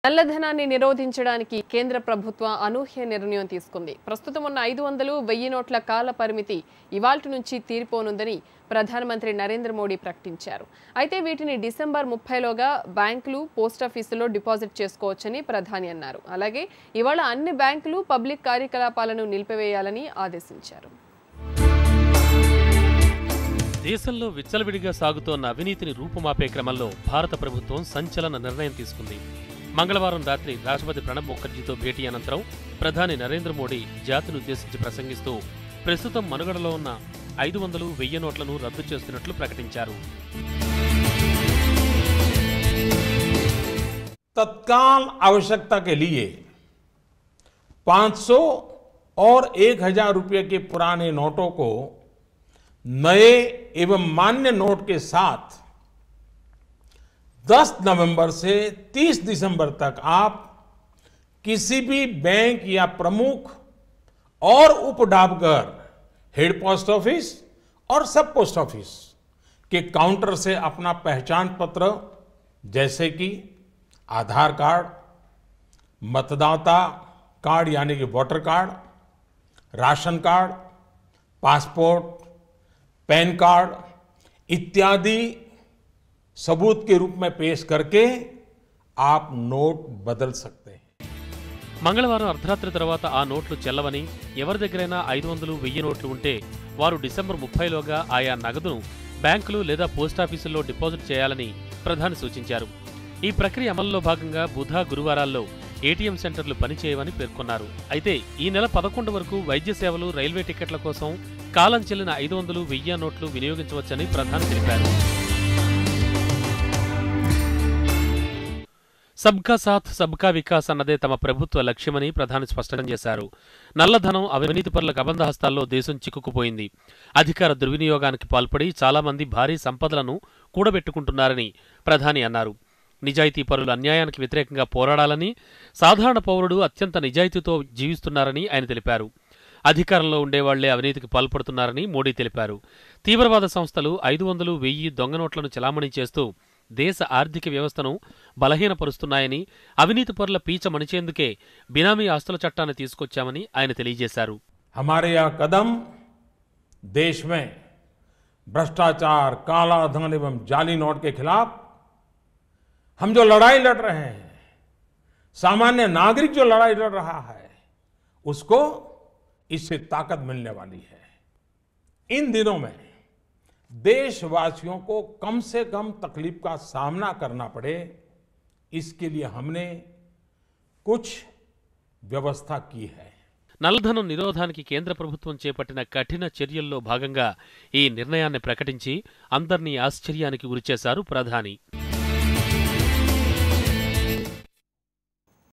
నల్లధనాన్ని నిరోధించడానికి కేంద్ర ప్రభుత్వం అనూహ్య నిర్ణయం తీసుకుంది. ప్రస్తుతం ఉన్న 500, 1000 నోట్ల కాల పరిమితి ఇవాల్టి నుంచి తీరిపోనుందని ప్రధానమంత్రి నరేంద్ర మోడీ ప్రకటించారు. అయితే వీటిని డిసెంబర్ 30లోగా బ్యాంకులు, పోస్టాఫీసులో డిపాజిట్ చేసుకోవచ్చని ప్రధాని అన్నారు. అలాగే ఇవాళ అన్ని బ్యాంకులు పబ్లిక్ కార్యకలాపాలను నిలిపివేయాలని ఆదేశించారు. దేశంలో విచ్చలవిడిగా సాగుతోన్న అవినీతిని రూపుమాపే క్రమంలో భారత ప్రభుత్వం సంచలన నిర్ణయం తీసుకుంది. మంగళవారం రాత్రి రాష్ట్రపతి ప్రణబ్ ముఖర్జీతో భేటీ అనంతరం ప్రధాని నరేంద్ర మోడీ జాతిని ఉద్దేశించి ప్రసంగిస్తూ ప్రస్తుతం మనుగడలో ఉన్న 500, 1000 నోట్లను రద్దు చేస్తున్నట్లు ప్రకటించారు. तत्काल आवश्यकता के लिए 500 और 1000 रुपये के पुराने नोटों को नए एवं मान्य नोट के साथ 10 नवंबर से 30 दिसंबर तक आप किसी भी बैंक या प्रमुख और उप डाकघर, हेड पोस्ट ऑफिस और सब पोस्ट ऑफिस के काउंटर से अपना पहचान पत्र जैसे कि आधार कार्ड, मतदाता कार्ड यानी कि voter card, ration card, passport, pan card इत्यादि सबूत के रूप में पेश करके आप नोट बदल सकते हैं. మంగళవారం అర్ధరాత్రి తర్వాత ఆ నోట్లు చెల్లవని, ఎవరి దగ్గరైనా 500, 1000 నోట్లు ఉంటే వారు డిసెంబర్ 30లోగా ఆయా నగదును బ్యాంకులు లేదా పోస్టాఫీసుల్లో డిపాజిట్ చేయాలని ప్రధాని సూచించారు. ఈ ప్రక్రియ అమల్లో భాగంగా బుధ, గురువారాల్లో ఏటీఎం సెంటర్లు పనిచేయవని పేర్కొన్నారు. అయితే ఈ నెల 11 వరకు వైద్య సేవలు, రైల్వే టికెట్ల కోసం కాలం చెల్లిన 500, 1000 నోట్లు వినియోగించవచ్చని ప్రధాని తెలిపారు. సబ్కా సాథ్ సబ్కా వికాస్ అన్నదే తమ ప్రభుత్వ లక్ష్యమని ప్రధాని స్పష్టం చేశారు. నల్లధనం, అవినీతిపరుల కబంధహస్తాల్లో దేశం చిక్కుకుపోయింది. అధికార దుర్వినియోగానికి పాల్పడి చాలా మంది భారీ సంపదలను కూడబెట్టుకుంటున్నారని ప్రధాని అన్నారు. నిజాయితీ పరులు అన్యాయానికి వ్యతిరేకంగా పోరాడాలని, సాధారణ పౌరుడు అత్యంత నిజాయితీతో జీవిస్తున్నారని ఆయన తెలిపారు. అధికారంలో ఉండేవాళ్లే అవినీతికి పాల్పడుతున్నారని మోడీ తెలిపారు. తీవ్రవాద సంస్థలు 500, 1000 దొంగ నోట్లను చలామణి చేస్తూ దేశ ఆర్థిక వ్యవస్థను బలహీనపరుస్తున్నాయని, అవినీతి పరుల పీచ మణిచేందుకే బినామీ ఆస్తుల చట్టాన్ని తీసుకొచ్చామని ఆయన తెలియజేశారు. हमारे यह कदम देश में भ्रष्टाचार, काला धन एवं जाली नोट के खिलाफ हम जो लड़ाई लड़ रहे हैं, सामान्य नागरिक जो लड़ाई लड़ रहा है, उसको इससे ताकत मिलने वाली है. इन दिनों में देशवासियों को कम से कम तकलीफ का सामना करना पड़े, इसके लिए हमने कुछ व्यवस्था की है. నల్లధనం నిరోధానికి కేంద్ర ప్రభుత్వం చేపట్టిన కఠిన చర్యల్లో భాగంగా ఈ నిర్ణయాన్ని ప్రకటించి అందర్నీ ఆశ్చర్యానికి గురిచేశారు ప్రధాని.